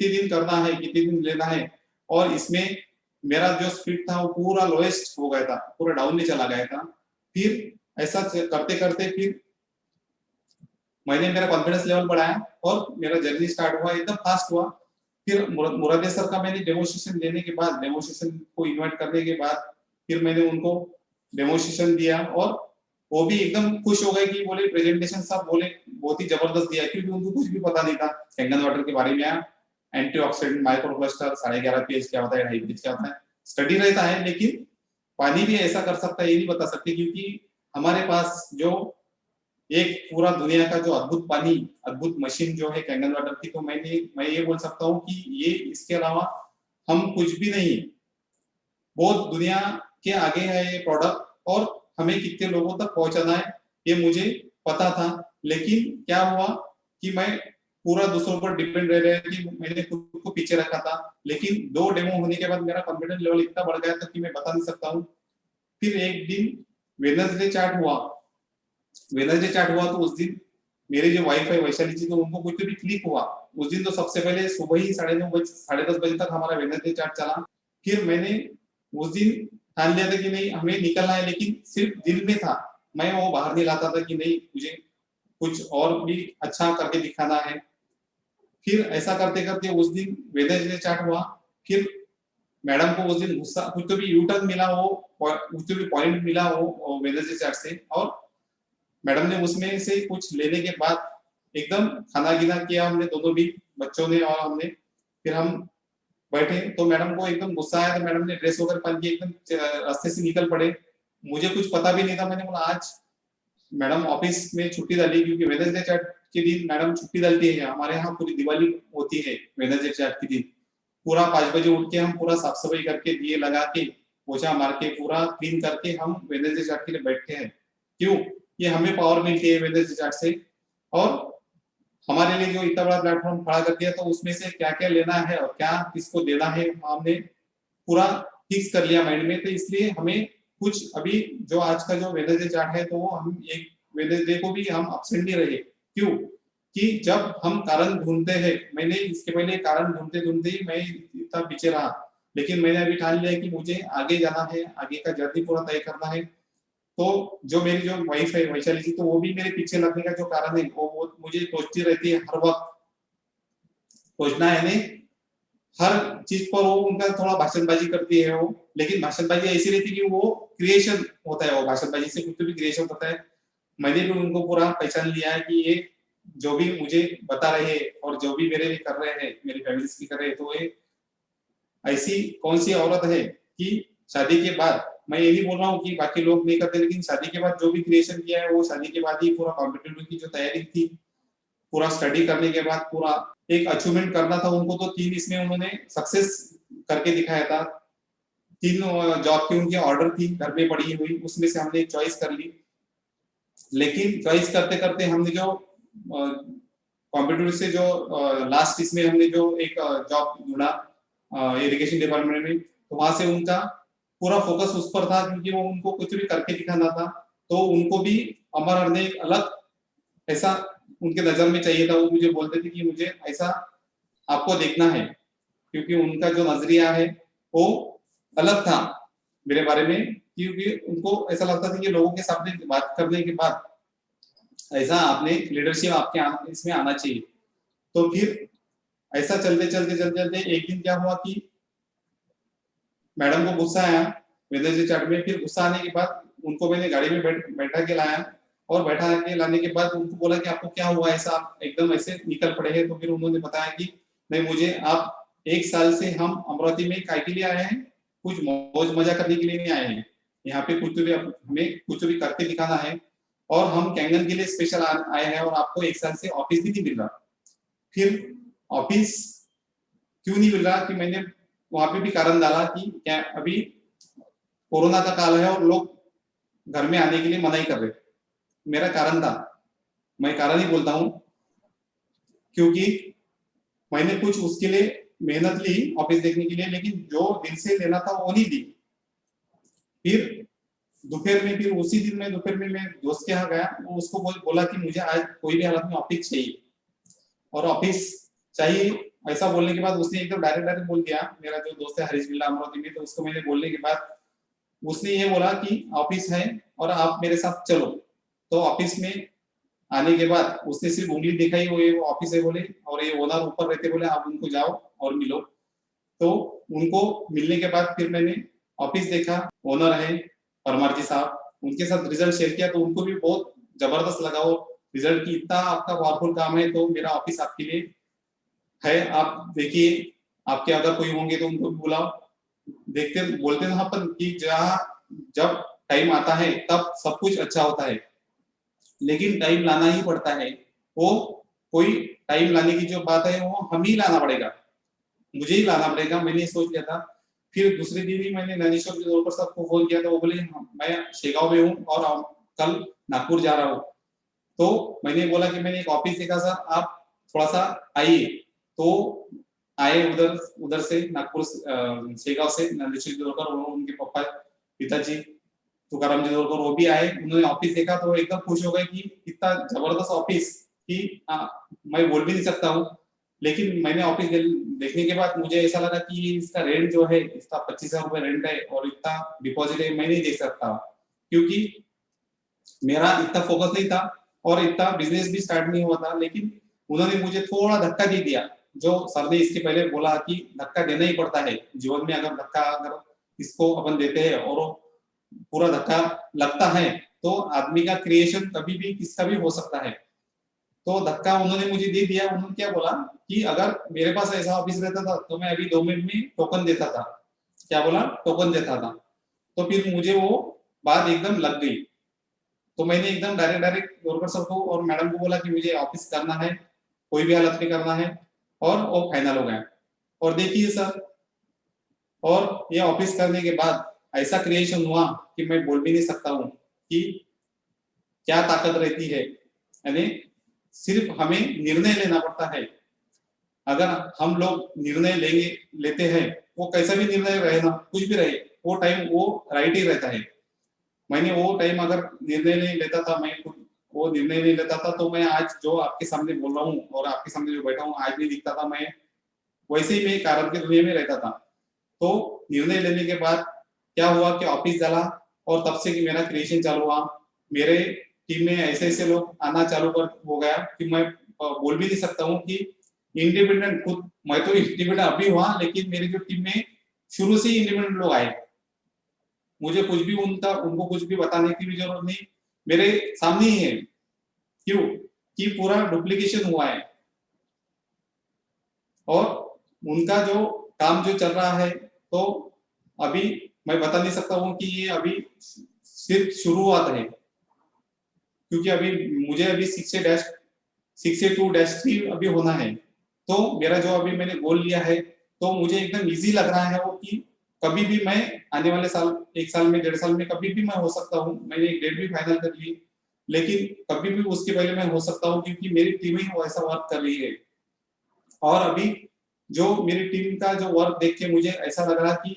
दिन करना है, कितने दिन लेना है, और इसमें मेरा जो स्पीड था वो पूरा लोएस्ट हो गया था, पूरा डाउन में चला गया था। फिर ऐसा करते करते फिर मैंने मेरा कॉन्फिडेंस लेवल बढ़ाया और मेरा जर्नी स्टार्ट हुआ, एकदम फास्ट हुआ। फिर मुरादे सर का मैंने डेमोस्ट्रेशन देने के बाद, डेमोस्ट्रेशन को इनवाइट करने के बाद, फिर मैंने उनको डेमोस्ट्रेशन दिया और वो भी एकदम खुश हो गए कि बोले प्रेजेंटेशन सब बोले बहुत ही जबरदस्त दिया, क्योंकि उनको कुछ भी पता नहीं था कैंगन वाटर के बारे में। एंटीऑक्सीडेंट, माइक्रोक्लस्टर, 11.5 पीएच क्या होता है, 2.5 पीएच क्या होता है, स्टडी रहता है, लेकिन पानी भी ऐसा कर सकता है ये नहीं बता सकते, क्योंकि हमारे पास जो एक पूरा दुनिया का जो अद्भुत पानी, अद्भुत मशीन जो है कैंगन वाटर की, तो मैं ये बोल सकता हूँ कि ये इसके अलावा हम कुछ भी नहीं, बहुत दुनिया के आगे है ये प्रोडक्ट, और हमें कितने लोगों तक पहुंचाना है ये मुझे पता था। लेकिन क्या हुआ कि मैं पूरा दूसरों पर डिपेंड रह रहे कि मैंने खुद को पीछे रखा था। लेकिन 2 डेमो होने के बाद मेरा कॉन्फिडेंस लेवल इतना बढ़ गया था कि मैं बता नहीं सकता हूँ। फिर एक दिन वेडनेसडे चैट हुआ तो उस दिन मेरी जो वाइफ है वैशाली जी, तो उनको कुछ भी क्लिक हुआ उस दिन, तो सबसे पहले सुबह ही 9:30 बजे 10:30 बजे तक हमारा वेडनेसडे चैट चला। फिर मैंने उस दिन ठान लिया था कि नहीं हमें निकलना है, लेकिन सिर्फ दिल में था, मैं वो बाहर नहीं लाता था कि नहीं मुझे कुछ और भी अच्छा करके दिखाना है। फिर ऐसा करते करते उस दिन वेडनेसडे चैट हुआ। फिर मैडम को उस दिन गुस्सा, कुछ तो भी यू टर्न मिला, वो कुछ तो भी पॉइंट मिला वो वेडनेसडे चैट से, और मैडम ने उसमें से कुछ लेने के बाद एकदम खाना गिना किया हमने दोनों भी, बच्चों ने और हमने। फिर हम बैठे तो मैडम को एकदम गुस्सा आया, तो मैडम ने ड्रेस वगैरह पहन के एकदम रास्ते से निकल पड़े। मुझे कुछ पता भी नहीं था, मैंने बोला आज मैडम ऑफिस में छुट्टी डाली, क्योंकि वेडनेसडे चैट के दिन मैडम छुट्टी डालती है, हमारे यहाँ पूरी दिवाली होती है वेडनेसडे चैट के दिन। पूरा 5 बजे उठ के हम पूरा साफ सफाई करके, दिए लगा के, पोछा मार के, पूरा क्लीन करके हम वेडनेसडे चैट के लिए बैठते हैं। क्यों? ये हमें पावर मिलती है वेदर चैट से, और हमारे लिए जो इतना बड़ा प्लेटफॉर्म खड़ा कर दिया, तो उसमें से क्या क्या लेना है और क्या किसको देना है हमने पूरा फिक्स कर लिया माइंड में। तो इसलिए हमें कुछ अभी जो आज का जो वेडनेसडे चार्ट है, तो वो हम एक वेडनेसडे को भी हम अपसेंट नहीं रहे। क्यों? कि जब हम कारण ढूंढते हैं, मैंने इसके पहले कारण ढूंढते ढूंढते ही मैं इतना पीछे रहा, लेकिन मैंने अभी ठान लिया कि मुझे आगे जाना है, आगे का जर्नी पूरा तय करना है। तो जो मेरी जो वाइफ है वैशाली जी, तो वो भी मेरे पीछे लगने का जो कारण है, वो मुझे सोचती रहती है हर वक्त, सोचना है नहीं, हर चीज पर वो उनका थोड़ा भाषणबाजी करती है वो, लेकिन भाषणबाजी ऐसी रहती है कि वो क्रिएशन होता है, वो भाषणबाजी से कुछ भी क्रिएशन होता है। मैंने भी उनको पूरा पहचान लिया है कि ये जो भी मुझे बता रहे हैं और जो भी मेरे लिए कर रहे हैं, मेरी फैमिली की कर रहे हैं, तो ये ऐसी कौन सी औरत है कि शादी के बाद, मैं ये नहीं बोल रहा हूँ कि बाकी लोग नहीं करते, लेकिन शादी के बाद जो भी क्रिएशन किया है वो शादी के बाद ही पूरा कॉम्पिटिटिव की जो तैयारी थी, पूरा स्टडी करने के बाद पूरा एक अचीवमेंट करना था उनको, तो 3 इसमें उन्होंने सक्सेस करके दिखाया था। 3 जॉब की उनकी ऑर्डर थी घर में पड़ी हुई, उसमें से हमने एक चॉइस कर ली। लेकिन चॉइस करते करते हमने जो कॉम्पिटिटिव से जो लास्ट इसमें हमने जो एक जॉब ढूंढा इरिगेशन डिपार्टमेंट में, तो वहां से उनका पूरा फोकस उस पर था, क्योंकि वो उनको कुछ भी करके दिखाना था। तो उनको भी अमर ने एक अलग ऐसा उनके नजर में चाहिए था, वो मुझे बोलते थे कि मुझे ऐसा आपको देखना है, क्योंकि उनका जो नजरिया है वो अलग था मेरे बारे में, क्योंकि उनको ऐसा लगता था कि लोगों के सामने बात करने के बाद ऐसा आपने लीडरशिप आपके इसमें आना चाहिए। तो फिर ऐसा चलते चलते चलते चलते एक दिन क्या हुआ कि मैडम को गुस्सा आया वेदर चार्ट में। फिर गुस्सा आने के बाद उनको मैंने गाड़ी में बैठा के लाया, और बैठा के लाने के बाद उनको बोला कि आपको क्या हुआ, ऐसा आप एकदम ऐसे निकल पड़े हैं। तो फिर उन्होंने बताया कि नहीं, मुझे आप 1 साल से हम अमरावती में काय के लिए आए हैं, कुछ मौज मजा करने के लिए नहीं आए हैं, यहाँ पे कुछ भी हमें कुछ भी करके दिखाना है। और हम कैंगन के लिए स्पेशल आए हैं और आपको 1 साल से ऑफिस भी नहीं मिल रहा। फिर ऑफिस क्यों नहीं मिल रहा कि मैंने वहां पे भी कारण डाला कि क्या अभी कोरोना का काल है और लोग घर में आने के लिए मना ही कर रहे। मेरा कारण था, मैं कारण ही बोलता हूँ, क्योंकि मैंने कुछ उसके लिए मेहनत ली ऑफिस देखने के लिए, लेकिन जो दिल से लेना था वो नहीं दी। फिर दोपहर में, फिर उसी दिन में दोपहर में मैं दोस्त के यहाँ गया, वो उसको बोला कि मुझे आज कोई भी हालत में ऑफिस चाहिए, और ऑफिस चाहिए ऐसा बोलने के बाद उसने एकदम डायरेक्ट बोल दिया। मेरा जो दोस्त है हरीश बिल्ला अमरावती में, तो उसको मैंने बोलने के बाद उसने ये बोला कि ऑफिस है और आप मेरे साथ चलो। तो ऑफिस में आने के बाद उसने सिर्फ उंगली दिखाई, वो ये ऑफिस है बोले, और ये ओनर ऊपर रहते बोले आप उनको जाओ और मिलो। तो उनको मिलने के बाद फिर मैंने ऑफिस देखा, ओनर है परमार जी साहब, उनके साथ रिजल्ट शेयर किया, तो उनको भी बहुत जबरदस्त लगा वो रिजल्ट की, इतना आपका पावरफुल काम है, तो मेरा ऑफिस आपके लिए है, आप देखिए, आपके अगर कोई होंगे तो उनको भी बुलाओ। देखते बोलते हैं अपन कि जहाँ जब टाइम आता है तब सब कुछ अच्छा होता है, लेकिन टाइम लाना ही पड़ता है। वो कोई टाइम लाने की जो बात है वो हम ही लाना पड़ेगा, मुझे ही लाना पड़ेगा, मैंने ये सोच लिया था। फिर दूसरे दिन ही मैंने नैनीश्वर जोरकर साहब को फोन किया, तो वो बोले मैं शेगांव में हूँ और कल नागपुर जा रहा हूँ। तो मैंने बोला कि मैंने एक ऑफिस देखा सर, आप थोड़ा सा आइए। तो आए उधर से नागपुर शेगांव से नैनीश्वर जोरकर, उनके पापा पिताजी तुकाराम जी जोरकर वो भी आए, उन्होंने ऑफिस देखा तो एकदम खुश हो गए कि इतना जबरदस्त ऑफिस कि मैं बोल भी नहीं सकता हूँ। लेकिन मैंने ऑफिस देखने के बाद मुझे ऐसा लगा कि इसका रेंट जो है, इसका 25,000 रुपए रेंट है और इतना डिपॉजिट है, मैं नहीं दे सकता, क्योंकि मेरा इतना फोकस नहीं था और इतना बिजनेस भी स्टार्ट नहीं हुआ था। लेकिन उन्होंने मुझे थोड़ा धक्का दे दिया, जो सर ने इसके पहले बोला कि धक्का देना ही पड़ता है जीवन में, अगर धक्का अगर इसको अपन देते हैं और पूरा धक्का लगता है तो आदमी का क्रिएशन कभी भी किसका भी हो सकता है। तो धक्का उन्होंने मुझे दे दिया। उन्होंने क्या बोला कि अगर मेरे पास ऐसा ऑफिस रहता था तो मैं अभी 2 मिनट में टोकन देता था। क्या बोला? टोकन देता था। तो फिर मुझे वो बात एकदम लग गई। तो मैंने एकदम डायरेक्ट जोरकर सर को और मैडम को बोला कि मुझे ऑफिस करना है, कोई भी हालत में करना है, और वो फाइनल हो गया। और देखिए सर, और ये ऑफिस करने के बाद ऐसा क्रिएशन हुआ कि मैं बोल भी नहीं सकता हूँ कि क्या ताकत रहती है। यानी सिर्फ हमें निर्णय लेना पड़ता है। अगर हम लोग निर्णय लेते हैं, वो कैसा भी निर्णय रहे ना, कुछ भी रहे, वो टाइम वो राइट ही रहता है। मैंने वो टाइम अगर निर्णय नहीं लेता था, मैं खुद वो निर्णय नहीं लेता था, तो मैं आज जो आपके सामने बोल रहा हूँ और आपके सामने जो बैठा हूँ आज नहीं दिखता था। मैं वैसे ही मैं कारण की दुनिया में रहता था। तो निर्णय लेने के बाद क्या हुआ कि ऑफिस डाला और तब से कि मेरा क्रिएशन चालू हुआ। मेरे टीम में ऐसे लोग आना चालू कर हो गया कि मैं बोल भी नहीं सकता हूँ कि इंडिपेंडेंट खुद, मैं तो इंडिपेंडेंट अभी हुआ, लेकिन मेरी जो टीम में शुरू से ही इंडिपेंडेंट लोग आए। मुझे कुछ भी उनको कुछ भी बताने की भी जरूरत नहीं, मेरे सामने ही है। क्यों? कि पूरा डुप्लीकेशन हुआ है और उनका जो काम जो चल रहा है, तो अभी मैं बता नहीं सकता हूँ कि ये अभी सिर्फ शुरुआत है, क्योंकि अभी मुझे अभी 6A-2-3 अभी होना है। तो मेरा जो अभी मैंने गोल लिया है, तो मुझे एकदम इजी लग रहा है वो कि कभी भी मैं आने वाले साल, 1 साल में, 1.5 साल में कभी भी मैं हो सकता हूँ। मैंने एक डेट भी फाइनल कर ली, लेकिन कभी भी उसके पहले मैं हो सकता हूँ, क्योंकि मेरी टीम ही वैसा वर्क कर रही है। और अभी जो मेरी टीम का जो वर्क देख के मुझे ऐसा लग रहा कि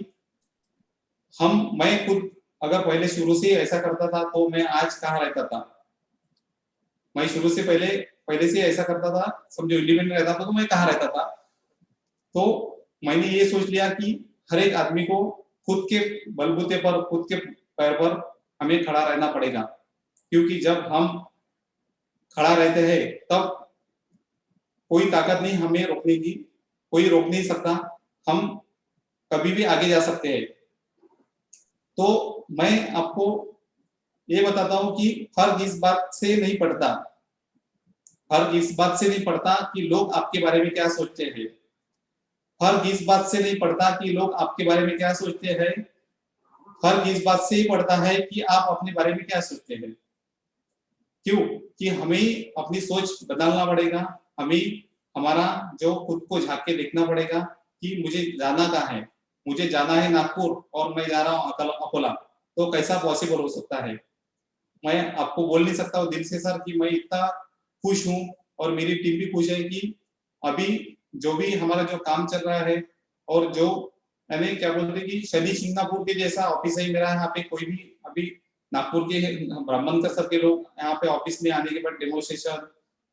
मैं खुद अगर पहले शुरू से ऐसा करता था तो मैं आज कहाँ रहता था। मैं शुरू से पहले से ऐसा करता था, समझो इंडिपेंडेंट रहता था, तो मैं कहाँ रहता था। तो मैंने ये सोच लिया कि हर एक आदमी को खुद के बलबूते पर, खुद के पैर पर हमें खड़ा रहना पड़ेगा, क्योंकि जब हम खड़ा रहते हैं तब कोई ताकत नहीं हमें रोकने की, कोई रोक नहीं सकता, हम कभी भी आगे जा सकते हैं। तो मैं आपको ये बताता हूँ कि फर्क इस बात से नहीं पड़ता, फर्क इस बात से नहीं पड़ता कि लोग आपके बारे में क्या सोचते हैं, फर्क इस बात से नहीं पड़ता कि लोग आपके बारे में क्या सोचते हैं, फर्क इस बात से ही पड़ता है कि आप अपने बारे में क्या सोचते हैं। क्यों कि हमें ही अपनी सोच बदलना पड़ेगा, हमें हमारा जो खुद को झांक के देखना पड़ेगा कि मुझे जाना कहाँ है, मुझे जाना है नागपुर और मैं जा रहा हूँ अकोला, तो कैसा पॉसिबल हो सकता है। मैं आपको बोल नहीं सकता हूँ दिल से सर कि मैं इतना खुश हूँ और मेरी टीम भी खुश है कि अभी जो भी हमारा जो काम चल रहा है और जो यानी क्या बोलते हैं कि शनि सिंगापुर के जैसा ऑफिस है मेरा, यहाँ पे कोई भी अभी नागपुर के ब्राह्मण सर के लोग यहाँ पे ऑफिस में आने के बाद डेमोस्ट्रेशन,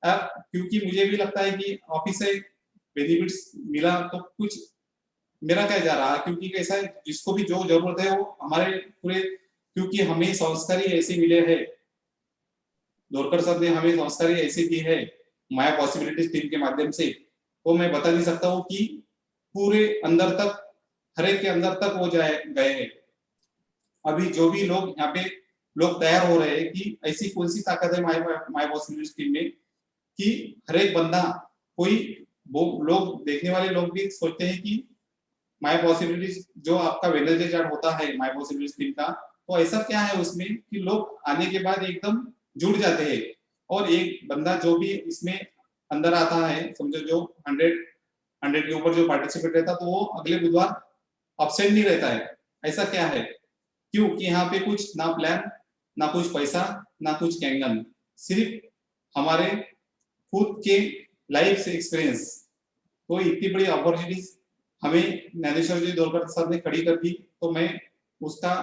क्योंकि मुझे भी लगता है कि ऑफिस से बेनिफिट्स मिला तो कुछ मेरा क्या जा रहा है, क्योंकि कैसा है जिसको भी जो जरूरत है वो हमारे पूरे, क्योंकि हमें संस्कार ही ऐसे मिले हैं, दोरकर सर ने हमें संस्कार ही ऐसे दी है माया पॉसिबिलिटीज टीम के माध्यम से, तो मैं बता नहीं सकता हूँ कि पूरे अंदर तक, हर एक के अंदर तक वो जाए गए हैं। अभी जो भी लोग यहाँ पे लोग तैयार हो रहे हैं कि ऐसी कौन सी ताकत है माया पॉसिबिलिटीज टीम में कि हर एक बंदा, कोई वो लोग देखने वाले लोग भी सोचते हैं कि माय पॉसिबिलिटीज जो आपका वेडनेसडे चार्ट होता है माय पॉसिबिलिटीज टीम का, तो ऐसा क्या है उसमें कि लोग आने के बाद एकदम जुड़ जाते हैं, और एक बंदा जो भी इसमें अंदर आता है, समझो जो 100 के ऊपर जो पार्टिसिपेट रहता, तो वो अगले बुधवार अब्सेंट नहीं रहता है। ऐसा क्या है, क्यों कि यहाँ पे कुछ ना प्लान, ना कुछ पैसा, ना कुछ कैंगन, सिर्फ हमारे खुद के लाइफ से एक्सपीरियंस। तो इतनी बड़ी अपॉर्चुनिटीज हमें ज्ञानेश्वर जी दोलकर सर ने खड़ी कर दी, तो मैं उसका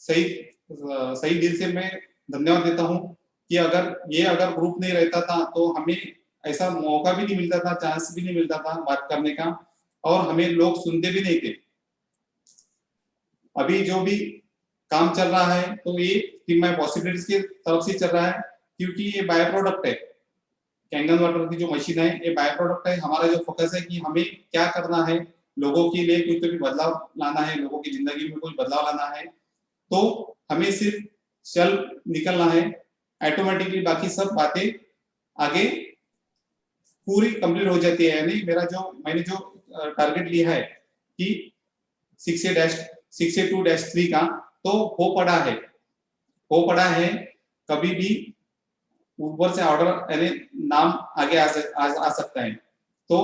सही सही दिल से मैं धन्यवाद देता हूँ कि अगर ग्रुप नहीं रहता था तो हमें ऐसा मौका भी नहीं मिलता था, चांस भी नहीं मिलता था बात करने का, और हमें लोग सुनते भी नहीं थे। अभी जो भी काम चल रहा है तो ये टीम माय पॉसिबिलिटीज की तरफ से चल रहा है, क्योंकि ये बाय प्रोडक्ट है, कैंगन वाटर की जो मशीन है ये बाय प्रोडक्ट है। हमारा जो फोकस है कि हमें क्या करना है, लोगों के लिए कुछ तो भी बदलाव लाना है, लोगों की जिंदगी में कुछ बदलाव लाना है, तो हमें सिर्फ चल निकलना है, ऑटोमेटिकली बाकी सब बातें आगे पूरी कंप्लीट हो जाती है। यानी मैंने जो टारगेट लिया है कि 6A-2-3 का, तो हो पड़ा है, कभी भी ऊपर से ऑर्डर यानी नाम आगे आ सकता है। तो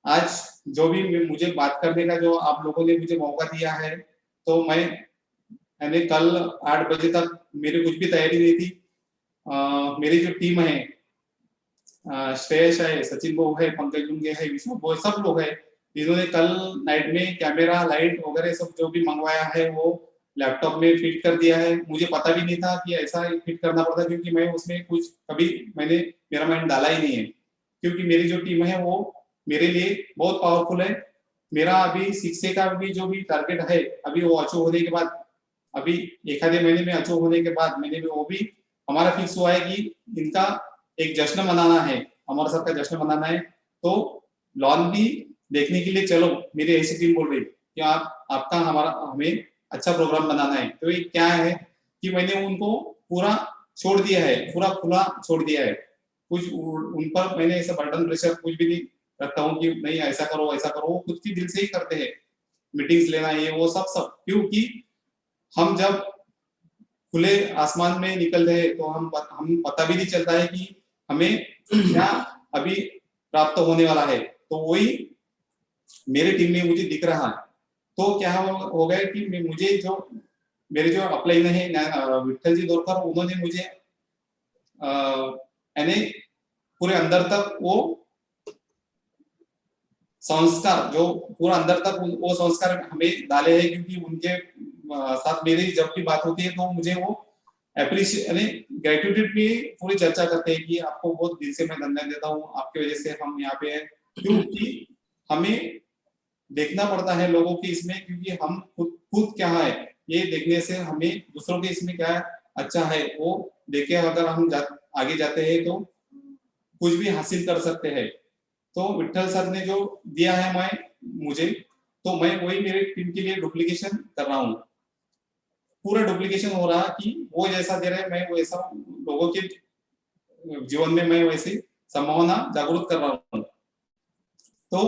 आज जो भी मुझे बात करने का जो आप लोगों ने मुझे मौका दिया है, तो मैं यानी कल 8 बजे तक मेरी कुछ भी तैयारी नहीं थी। मेरी जो टीम है, श्रेयस है, सचिन भाऊ है, पंकज लुंगे है, विष्णु भाऊ, सब लोग है, इन्होंने कल नाइट में कैमरा लाइट वगैरह सब जो भी मंगवाया है वो लैपटॉप में फिट कर दिया है। मुझे पता भी नहीं था कि ऐसा फिट करना पड़ता, क्योंकि मैं उसमें कुछ कभी मेरा माइंड डाला ही नहीं है, क्योंकि मेरी जो टीम है वो मेरे लिए बहुत पावरफुल है। मेरा अभी 6A का भी जो भी टारगेट है, अभी वो अचीव होने के बाद, अभी एक आधे महीने में अचीव होने के बाद मैंने भी वो भी हमारा फिक्स हुआ है कि इनका एक जश्न मनाना है, हमारे साथ का जश्न मनाना है। तो लॉन भी देखने के लिए चलो, मेरी ऐसी टीम बोल रही कि आपका हमें अच्छा प्रोग्राम बनाना है। तो ये क्या है कि मैंने उनको पूरा छोड़ दिया है, पूरा खुला छोड़ दिया है, कुछ उन पर मैंने ऐसा बर्डन प्रेशर कुछ भी नहीं रखता हूँ कि नहीं ऐसा करो ऐसा करो, वो खुद की दिल से ही करते हैं, मीटिंग्स लेना ये वो सब, क्योंकि हम जब खुले आसमान में निकल रहे तो हम पता भी नहीं चलता है कि हमें क्या अभी प्राप्त होने वाला है। तो वही मेरे टीम में मुझे दिख रहा है। तो क्या हो गया कि मुझे जो मेरे जो अपलाइन है विठल जी दोरकर, उन्होंने मुझे यानी पूरे अंदर तक वो संस्कार जो पूरा अंदर तक वो संस्कार हमें डाले हैं, क्योंकि उनके साथ मेरी जब भी बात होती है तो मुझे वो अप्रिशिएट यानी ग्रेटिट्यूड भी पूरी चर्चा करते हैं कि आपको बहुत दिल से मैं धन्यवाद देता हूँ, आपकी वजह से हम यहाँ पे हैं। क्योंकि हमें देखना पड़ता है लोगों के इसमें, क्योंकि हम खुद क्या है ये देखने से हमें दूसरों के इसमें क्या अच्छा है वो देखे अगर हम आगे जाते हैं तो कुछ भी हासिल कर सकते हैं। तो विठल सर ने जो दिया है मुझे, तो मैं वही मेरे टीम के लिए डुप्लीकेशन कर रहा हूँ, पूरा डुप्लीकेशन हो रहा कि वो जैसा दे रहे मैं वैसा लोगों के जीवन में मैं वैसी संभावना जागरूक कर रहा हूँ। तो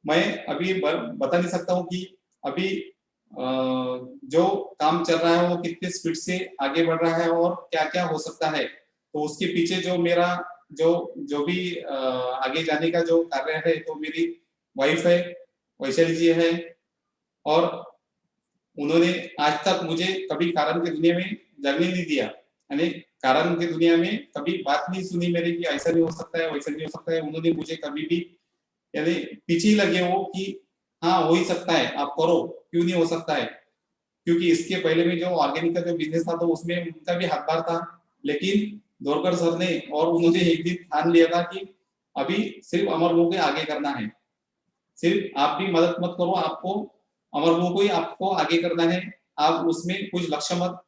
मैं अभी बता नहीं सकता हूँ कि अभी जो काम चल रहा है वो कितने स्पीड से आगे बढ़ रहा है और क्या क्या हो सकता है। तो उसके पीछे जो मेरा जो भी आगे जाने का जो कार्य है, तो मेरी वाइफ है, वैशाली जी है, और उन्होंने आज तक मुझे कभी कारण की दुनिया में जगने नहीं दिया। यानी कारण की दुनिया में कभी बात नहीं सुनी मेरी कि ऐसा नहीं हो सकता है, वैसा नहीं हो सकता है। उन्होंने मुझे कभी भी यानी पीछे ही लगे वो कि हाँ हो ही सकता है, आप करो, क्यों नहीं हो सकता है। क्योंकि इसके पहले में जो ऑर्गेनिक का जो बिजनेस था, तो उसमें उनका भी हाथभार था, लेकिन दोरकर सर ने और उन्होंने एक दिन ठान लिया था कि अभी सिर्फ अमर को आगे करना है, सिर्फ आप भी मदद मत करो, आपको अमर को ही आपको आगे करना है, आप उसमें कुछ लक्ष्य मत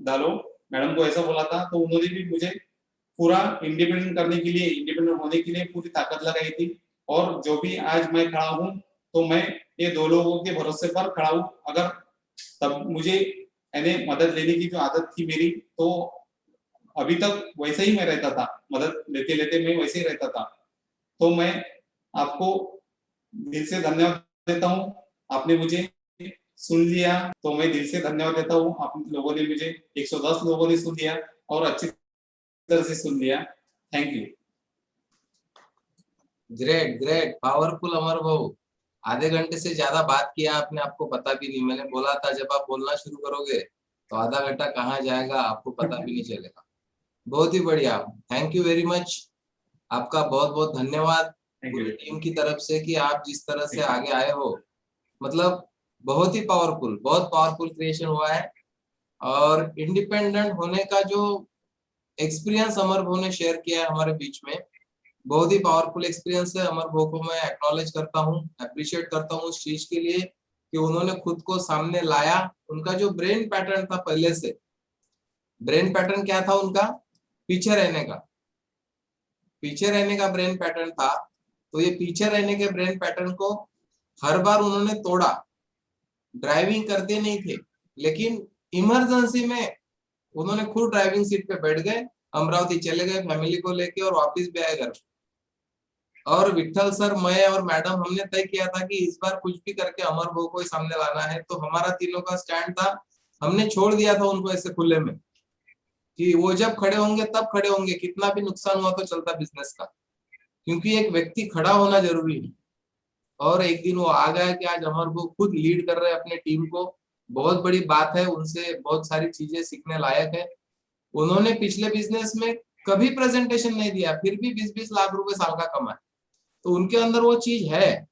डालो। मैडम को ऐसा बोला था, तो उन्होंने भी मुझे पूरा इंडिपेंडेंट करने के लिए, इंडिपेंडेंट होने के लिए पूरी ताकत लगाई थी। और जो भी आज मैं खड़ा हूँ, तो मैं ये दो लोगों के भरोसे पर खड़ा हूँ। अगर तब मुझे यानी मदद लेने की जो आदत थी मेरी, तो अभी तक वैसे ही मैं रहता था, मदद लेते लेते मैं वैसे ही रहता था। तो मैं आपको दिल से धन्यवाद देता हूँ, आपने मुझे सुन लिया, तो मैं दिल से धन्यवाद देता हूँ। आप लोगों ने मुझे 110 लोगों ने सुन लिया और अच्छी तरह से सुन लिया। Thank you. Great great, powerful Amar भाऊ। आधे घंटे से ज्यादा बात किया आपने, आपको पता भी नहीं। मैंने बोला था जब आप बोलना शुरू करोगे तो आधा घंटा कहाँ जाएगा आपको पता भी नहीं चलेगा। बहुत ही बढ़िया, थैंक यू वेरी मच। आपका बहुत बहुत धन्यवाद पूरी टीम की तरफ से कि आप जिस तरह से आगे आए हो, मतलब बहुत ही पावरफुल, बहुत पावरफुल क्रिएशन हुआ है। और इंडिपेंडेंट होने का जो एक्सपीरियंस अमर भाऊ ने शेयर किया है हमारे बीच में, बहुत ही पावरफुल एक्सपीरियंस है। अमर भाऊ को मैं एक्नॉलेज करता हूँ, अप्रिशिएट करता हूँ उस चीज के लिए कि उन्होंने खुद को सामने लाया। उनका जो ब्रेन पैटर्न था पहले से, ब्रेन पैटर्न क्या था उनका, पीछे रहने का, पीछे रहने का ब्रेन पैटर्न था। तो ये पीछे रहने के ब्रेन पैटर्न को हर बार उन्होंने तोड़ा। ड्राइविंग करते नहीं थे, लेकिन इमरजेंसी में उन्होंने खुद ड्राइविंग सीट पे बैठ गए, अमरावती चले गए फैमिली को लेके और वापस भी आए घर। और विठल सर, मैं और मैडम, हमने तय किया था कि इस बार कुछ भी करके अमर भाऊ को ही सामने लाना है। तो हमारा तीनों का स्टैंड था, हमने छोड़ दिया था उनको ऐसे खुले में कि वो जब खड़े होंगे तब खड़े होंगे, कितना भी नुकसान हुआ तो चलता बिजनेस का, क्योंकि एक व्यक्ति खड़ा होना जरूरी है। और एक दिन वो आ गया कि आज अमर भाऊ खुद लीड कर रहे हैं अपने टीम को। बहुत बड़ी बात है, उनसे बहुत सारी चीजें सीखने लायक है। उन्होंने पिछले बिजनेस में कभी प्रेजेंटेशन नहीं दिया, फिर भी 20-20 लाख रुपए साल का कमाए। तो उनके अंदर वो चीज है,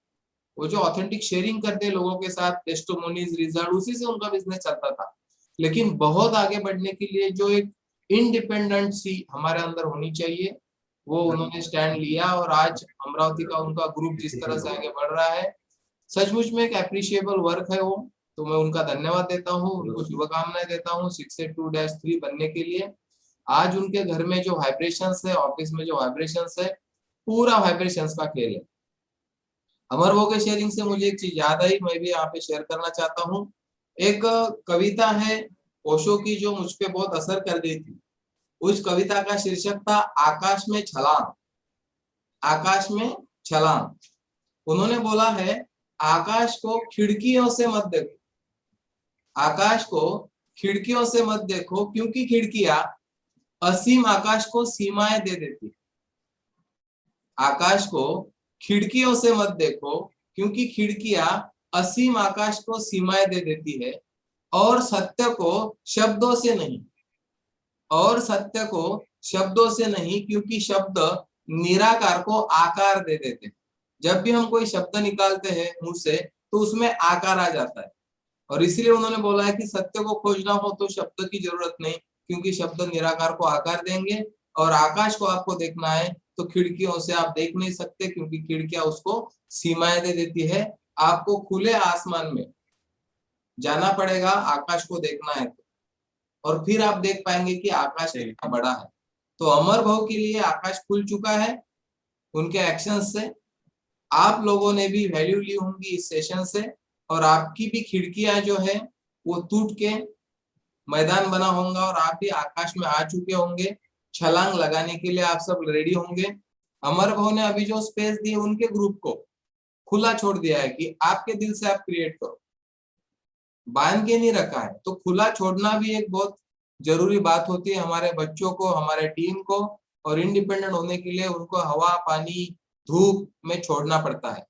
वो जो ऑथेंटिक शेयरिंग करते हैं लोगों के साथ, टेस्टिमोनीज, रिजल्ट, उसी से उनका बिजनेस चलता था। लेकिन बहुत आगे बढ़ने के लिए जो एक इंडिपेंडेंसी हमारे अंदर होनी चाहिए, वो उन्होंने स्टैंड लिया। और आज अमरावती का उनका ग्रुप जिस तरह से आगे बढ़ रहा है, सचमुच में एक अप्रिशिएबल वर्क है वो। तो मैं उनका धन्यवाद देता हूँ, उनको शुभकामनाएं देता हूँ 682-3 बनने के लिए। आज उनके घर में जो वाइब्रेशंस है, ऑफिस में जो वाइब्रेशंस है, पूरा वाइब्रेशंस का खेल है। अमर वो के शेयरिंग से मुझे एक चीज याद आई, मैं भी यहाँ पे शेयर करना चाहता हूँ। एक कविता है ओशो की जो मुझ पे बहुत असर कर गई थी। उस कविता का शीर्षक था आकाश में छलांग। आकाश में छलांग। उन्होंने बोला है, आकाश को खिड़कियों से मत देखो, आकाश को खिड़कियों से मत देखो, क्योंकि खिड़कियां असीम आकाश को सीमाएं दे देती। आकाश को खिड़कियों से मत देखो, क्योंकि खिड़कियां असीम आकाश को सीमाएं दे देती है। और सत्य को शब्दों से नहीं, और सत्य को शब्दों से नहीं, क्योंकि शब्द निराकार को आकार दे देते हैं। जब भी हम कोई शब्द निकालते हैं मुंह से, तो उसमें आकार आ जाता है। और इसलिए उन्होंने बोला है कि सत्य को खोजना हो तो शब्द की जरूरत नहीं, क्योंकि शब्द निराकार को आकार देंगे। और आकाश को आपको देखना है तो खिड़कियों से आप देख नहीं सकते, क्योंकि खिड़कियां उसको सीमाएं दे देती है। आपको खुले आसमान में जाना पड़ेगा आकाश को देखना है तो, और फिर आप देख पाएंगे कि आकाश कितना बड़ा है। तो अमर भाव के लिए आकाश खुल चुका है उनके एक्शन से। आप लोगों ने भी वैल्यू ली होंगी इस सेशन से, और आपकी भी खिड़कियां जो है वो टूट के मैदान बना होगा, और आप भी आकाश में आ चुके होंगे। छलांग लगाने के लिए आप सब रेडी होंगे। अमर भाव ने अभी जो स्पेस दी उनके ग्रुप को खुला छोड़ दिया है कि आपके दिल से आप क्रिएट करो, बांध के नहीं रखा है। तो खुला छोड़ना भी एक बहुत जरूरी बात होती है हमारे बच्चों को, हमारे टीम को, और इंडिपेंडेंट होने के लिए उनको हवा, पानी, धूप में छोड़ना पड़ता है।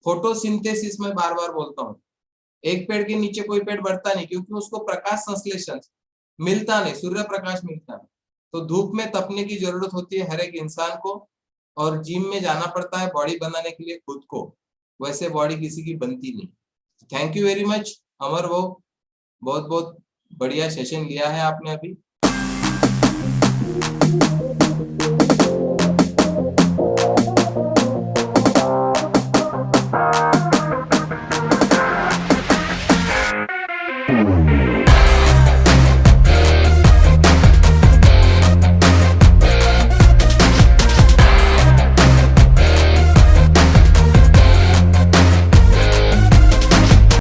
फोटोसिंथेसिस में बार बार बोलता हूँ, एक पेड़ के नीचे कोई पेड़ बढ़ता नहीं, क्योंकि उसको प्रकाश संश्लेषण मिलता नहीं, सूर्य प्रकाश मिलता नहीं। तो धूप में तपने की जरूरत होती है हर एक इंसान को, और जिम में जाना पड़ता है बॉडी बनाने के लिए खुद को, वैसे बॉडी किसी की बनती नहीं। थैंक यू वेरी मच अमर, वो बहुत बहुत बढ़िया सेशन लिया है आपने अभी।